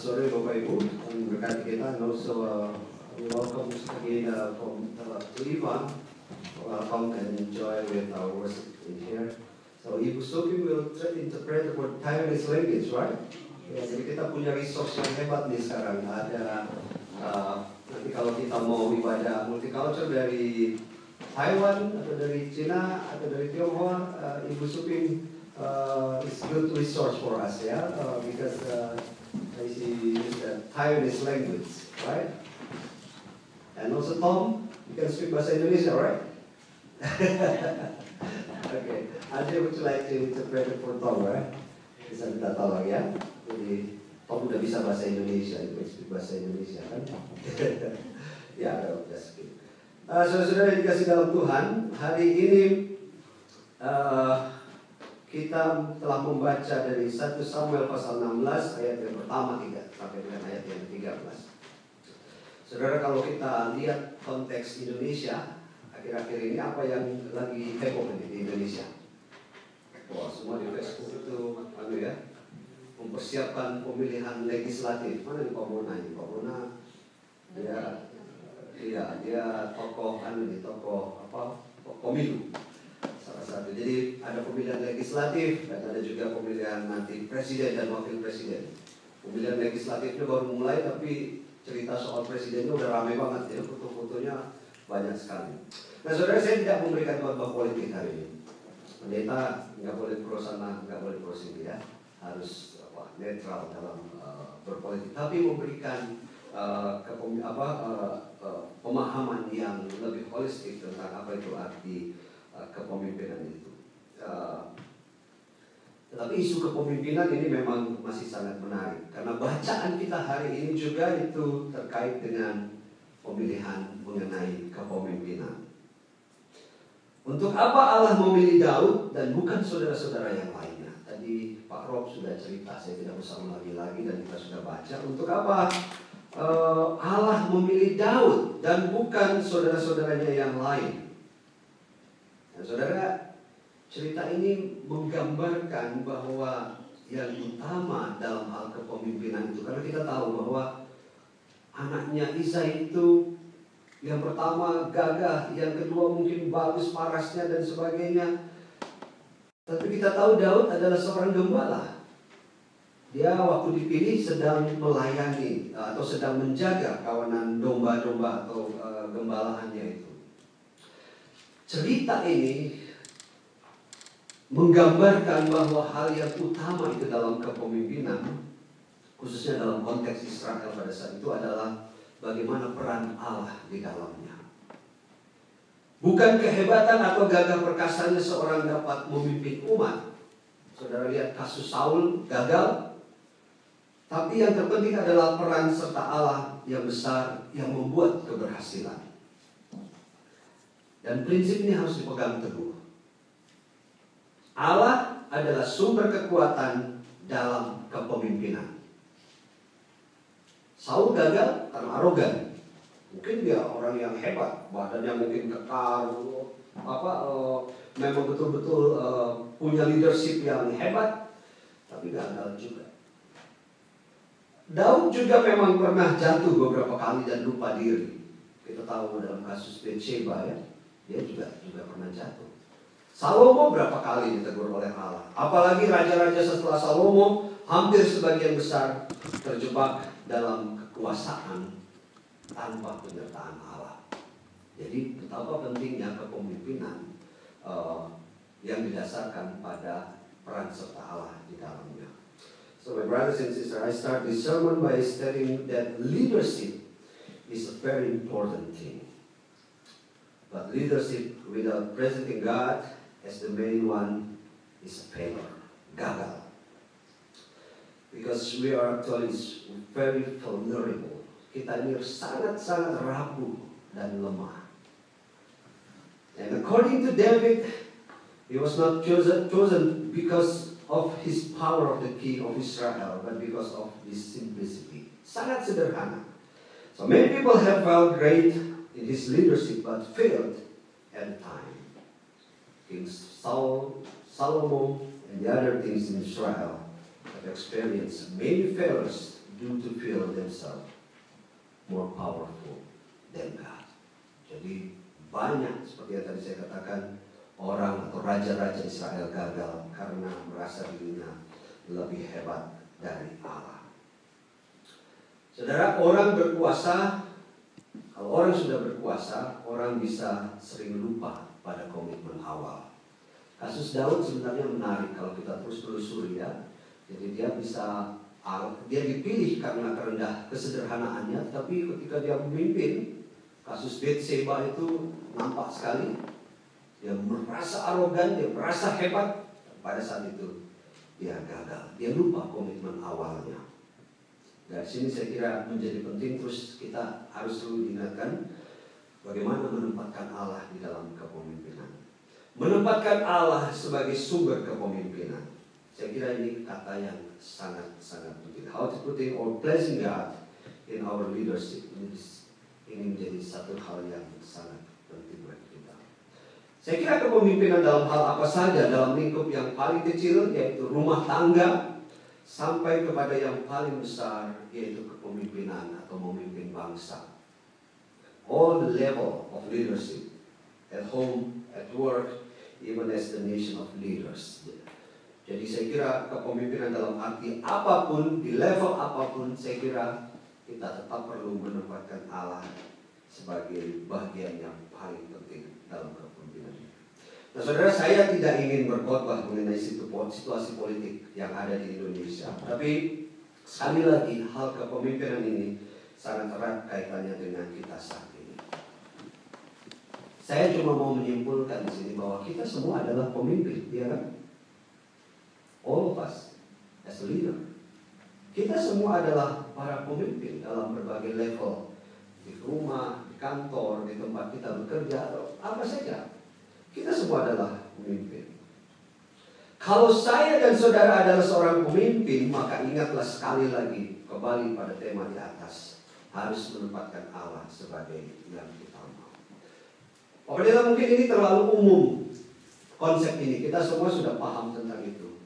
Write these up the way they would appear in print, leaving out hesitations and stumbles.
Selamat sore Bapak Ibu yang berkati kita, and also welcome again to Ivan. Welcome and enjoy with our worship in here. So Ibu Suki will interpret the word Taiwanese language, right? Ya, jadi kita punya resource yang hebat nih sekarang. Ada nanti kalau kita mau ibadah multicultural dari Taiwan atau dari Cina atau dari Tionghoa, Ibu Suki is good resource for us, yeah, because I see the Taiwanese language, right? And also Tom, you can speak bahasa Indonesia, right? Okay, Andrea, would you like to interpret it for Tom, right? Bisa minta tolong ya. Jadi Tom udah bisa bahasa Indonesia, you can speak bahasa Indonesia kan? Ya, udah speak. Saudara-saudara yang dikasih dalam Tuhan, hari ini kita telah membaca dari 1 Samuel pasal 16 ayat yang pertama 3 sampai dengan ayat yang 13. Saudara, kalau kita lihat konteks Indonesia akhir-akhir ini, apa yang lagi heboh di Indonesia? Wah, semua di Facebook itu mempersiapkan pemilihan legislatif. Mana nih Pak Mona ini? Pak Mona dia tokoh pemilu. Salah satu. Jadi ada pemilihan legislatif dan ada juga pemilihan nanti presiden dan wakil presiden. Pemilihan legislatifnya baru mulai, tapi cerita soal presidennya udah ramai banget ya, foto-fotonya banyak sekali. Nah, saudara, saya tidak memberikan khotbah politik hari ini. Pendeta nggak boleh pro sana, nggak boleh pro sini ya, harus netral dalam berpolitik, tapi memberikan pemahaman yang lebih holistik tentang apa itu arti kepemimpinan itu. Tetapi isu kepemimpinan ini memang masih sangat menarik, karena bacaan kita hari ini juga itu terkait dengan pemilihan mengenai kepemimpinan. Untuk apa Allah memilih Daud dan bukan saudara-saudara yang lainnya? Tadi Pak Rob sudah cerita, saya tidak usah ulangi lagi dan kita sudah baca. Untuk apa Allah memilih Daud dan bukan saudara-saudaranya yang lain? Nah, saudara, cerita ini menggambarkan bahwa yang utama dalam hal kepemimpinan itu, karena kita tahu bahwa anaknya Isai itu yang pertama gagah, yang kedua mungkin bagus parasnya dan sebagainya. Tapi kita tahu Daud adalah seorang gembala. Dia waktu dipilih sedang melayani atau sedang menjaga kawanan domba-domba atau gembalaannya itu. Cerita ini menggambarkan bahwa hal yang utama itu dalam kepemimpinan, khususnya dalam konteks Israel pada saat itu, adalah bagaimana peran Allah di dalamnya. Bukan kehebatan atau gagah perkasanya seorang dapat memimpin umat. Saudara lihat kasus Saul gagal, tapi yang terpenting adalah peran serta Allah yang besar yang membuat keberhasilan. Dan prinsip ini harus dipegang teguh. Allah adalah sumber kekuatan dalam kepemimpinan. Saul gagal karena arogan. Mungkin dia orang yang hebat, badannya mungkin kekar, memang betul-betul punya leadership yang hebat, tapi gagal juga. Daud juga memang pernah jatuh beberapa kali dan lupa diri. Kita tahu dalam kasus Bathsheba ya, dia juga pernah jatuh. Salomo berapa kali ditegur oleh Allah. Apalagi raja-raja setelah Salomo hampir sebagian besar terjebak dalam kekuasaan tanpa penyertaan Allah. Jadi betapa pentingnya kepemimpinan yang didasarkan pada peran serta Allah di dalamnya. So my brothers and sisters, I start this sermon by stating that leadership is a very important thing. But leadership without presenting God as the main one is a failure, gagal. Because we are actually very vulnerable. Kita ini sangat-sangat rapuh dan lemah. And according to David, he was not chosen because of his power of the king of Israel, but because of his simplicity. Sangat sederhana. So many people have felt great in his leadership, but failed at the time. King Saul, Solomon, and the other kings in Israel have experienced many failures do to feel themselves more powerful than God. Jadi banyak seperti yang tadi saya katakan, orang atau raja-raja Israel gagal karena merasa dirinya lebih hebat dari Allah. Saudara, orang berkuasa, kalau orang sudah berkuasa, orang bisa sering lupa pada komitmen awal. Kasus Daud sebenarnya menarik kalau kita terus telusuri ya. Jadi dia dipilih karena kerendah kesederhanaannya, tapi ketika dia memimpin, kasus Bathsheba itu nampak sekali. Dia merasa arogan, dia merasa hebat. Pada saat itu dia gagal, dia lupa komitmen awalnya. Dari sini saya kira menjadi penting, terus kita harus selalu diingatkan bagaimana menempatkan Allah di dalam kepemimpinan. Menempatkan Allah sebagai sumber kepemimpinan. Saya kira ini kata yang sangat-sangat penting. How to put in or placing God in our leadership. Ini menjadi satu hal yang sangat penting bagi kita. Saya kira kepemimpinan dalam hal apa saja, dalam lingkup yang paling kecil yaitu rumah tangga, sampai kepada yang paling besar yaitu kepemimpinan atau memimpin bangsa. All the level of leadership, at home, at work, even as the nation of leaders. Jadi saya kira kepemimpinan dalam arti apapun, di level apapun, saya kira kita tetap perlu menempatkan Allah sebagai bagian yang paling penting dalam kepemimpinan. Nah saudara, saya tidak ingin berkhotbah mengenai situasi politik yang ada di Indonesia. Tapi sekali lagi, hal kepemimpinan ini sangat erat kaitannya dengan kita saat ini. Saya cuma mau menyimpulkan di sini bahwa kita semua adalah pemimpin, ya kan? All of us as a leader. Kita semua adalah para pemimpin dalam berbagai level, di rumah, di kantor, di tempat kita bekerja, atau apa saja. Kita semua adalah pemimpin. Kalau saya dan saudara adalah seorang pemimpin, maka ingatlah sekali lagi kembali pada tema di atas, harus menempatkan Allah sebagai yang utama. Apabila mungkin ini terlalu umum konsep ini, kita semua sudah paham tentang itu.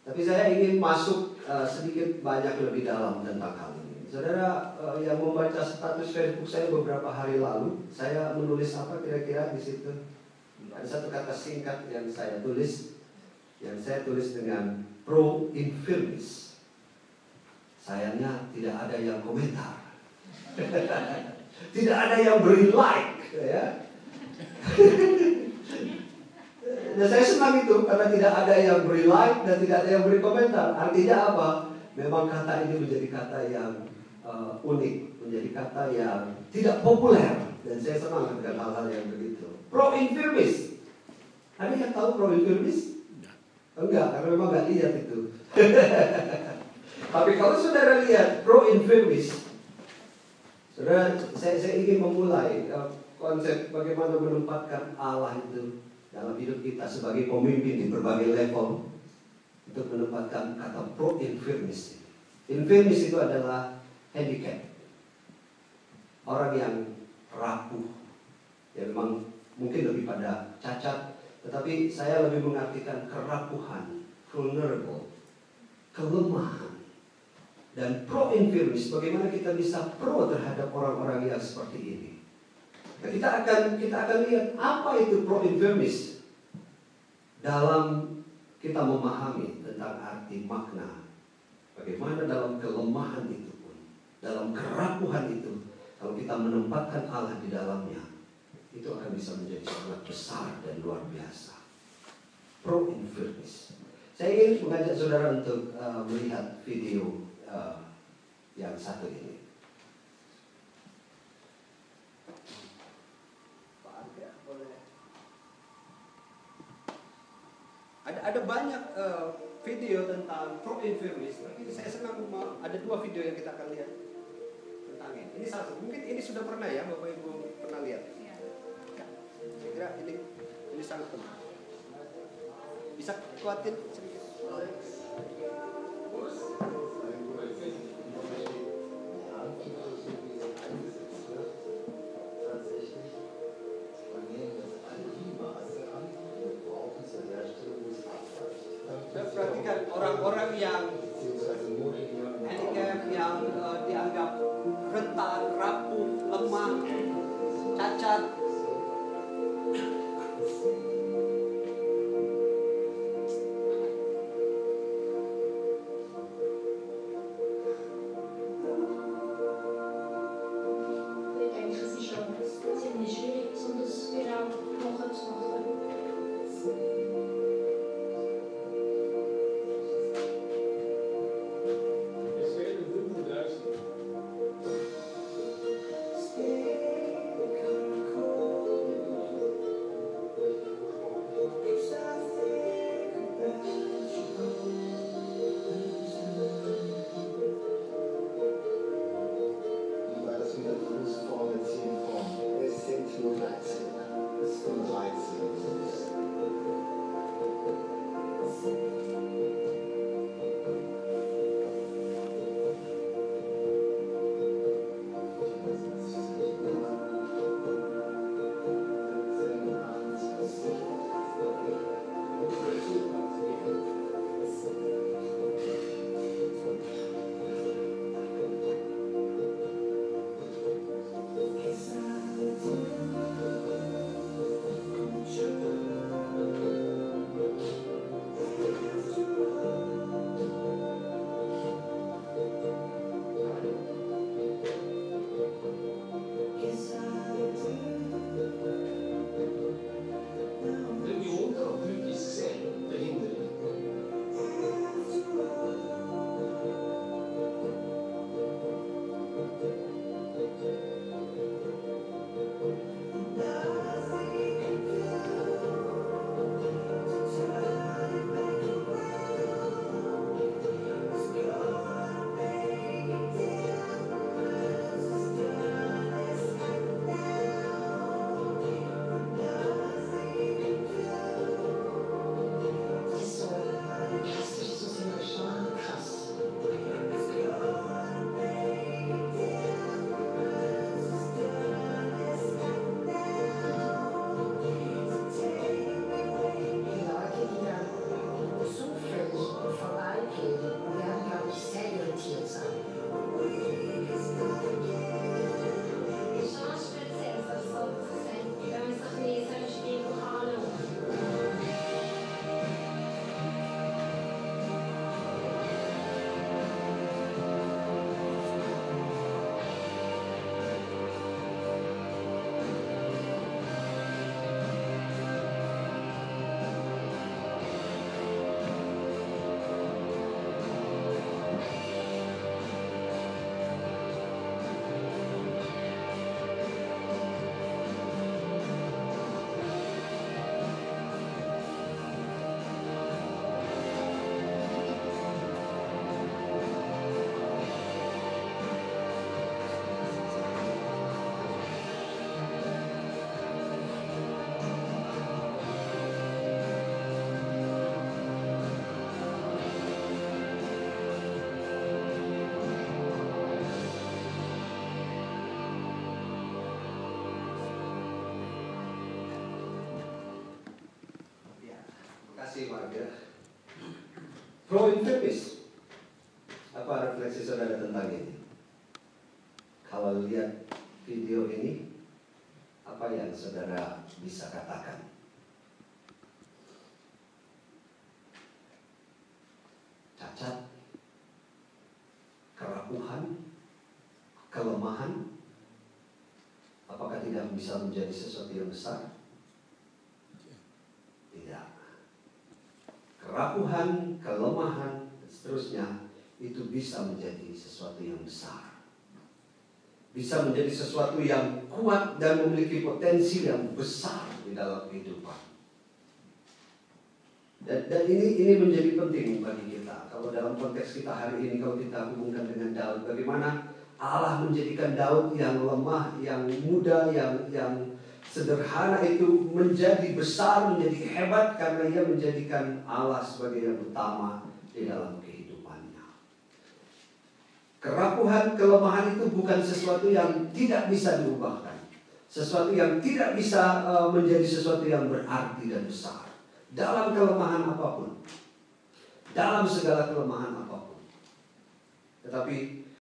Tapi saya ingin masuk sedikit banyak lebih dalam tentang hal ini. Saudara yang membaca status Facebook saya beberapa hari lalu, saya menulis apa kira-kira di situ? Ada satu kata singkat yang saya tulis dengan pro infirmis. Sayangnya tidak ada yang komentar, tidak ada yang beri like, ya. Dan saya senang itu karena tidak ada yang beri like dan tidak ada yang beri komentar. Artinya apa? Memang kata ini menjadi kata yang unik, menjadi kata yang tidak populer, dan saya senang dengan hal-hal yang begitu. Pro infirmis. Ada yang tahu pro infirmis? Enggak, karena memang nggak lihat itu. Tapi kalau saudara lihat pro infirmis, saudara, saya ingin memulai konsep bagaimana menempatkan Allah itu dalam hidup kita sebagai pemimpin di berbagai level, untuk menempatkan kata pro infirmis. Infirmis itu adalah handicap, orang yang rapuh, yang memang mungkin lebih pada cacat, tetapi saya lebih mengartikan kerapuhan, vulnerable, kelemahan. Dan pro infirmis, bagaimana kita bisa pro terhadap orang-orang yang seperti ini. Nah, kita akan lihat apa itu pro infirmis dalam kita memahami tentang arti makna. Bagaimana dalam kelemahan itu pun, dalam kerapuhan itu, kalau kita menempatkan Allah di dalamnya, itu akan bisa menjadi sangat besar dan luar biasa. Pro infirmis. Saya ingin mengajak saudara untuk melihat video yang satu ini. Ada banyak video tentang pro infirmis. Tapi saya senang ada dua video yang kita akan lihat tentang ini. Ini satu, mungkin ini sudah pernah ya Bapak Ibu pernah lihat. Ya. Saya kira ini sangat penting. Bisa kuatin sedikit. Perhatikan orang-orang yang handicap, menarik ya. Pro infirmis. Apa refleksi saudara tentang ini? Kalau lihat video ini, apa yang saudara bisa katakan? Cacat, kerapuhan, kelemahan, apakah tidak bisa menjadi sesuatu yang besar? Tidak. Kerapuhan, kelemahan, dan seterusnya itu bisa menjadi sesuatu yang besar. Bisa menjadi sesuatu yang kuat dan memiliki potensi yang besar di dalam kehidupan. Dan ini menjadi penting bagi kita. Kalau dalam konteks kita hari ini, kalau kita hubungkan dengan Daud, bagaimana Allah menjadikan Daud yang lemah, yang muda, yang sederhana itu menjadi besar, menjadi hebat karena ia menjadikan Allah sebagai yang utama di dalam kehidupannya. Kerapuhan, kelemahan itu bukan sesuatu yang tidak bisa diubahkan. Sesuatu yang tidak bisa menjadi sesuatu yang berarti dan besar. Dalam kelemahan apapun. Dalam segala kelemahan apapun. Tetapi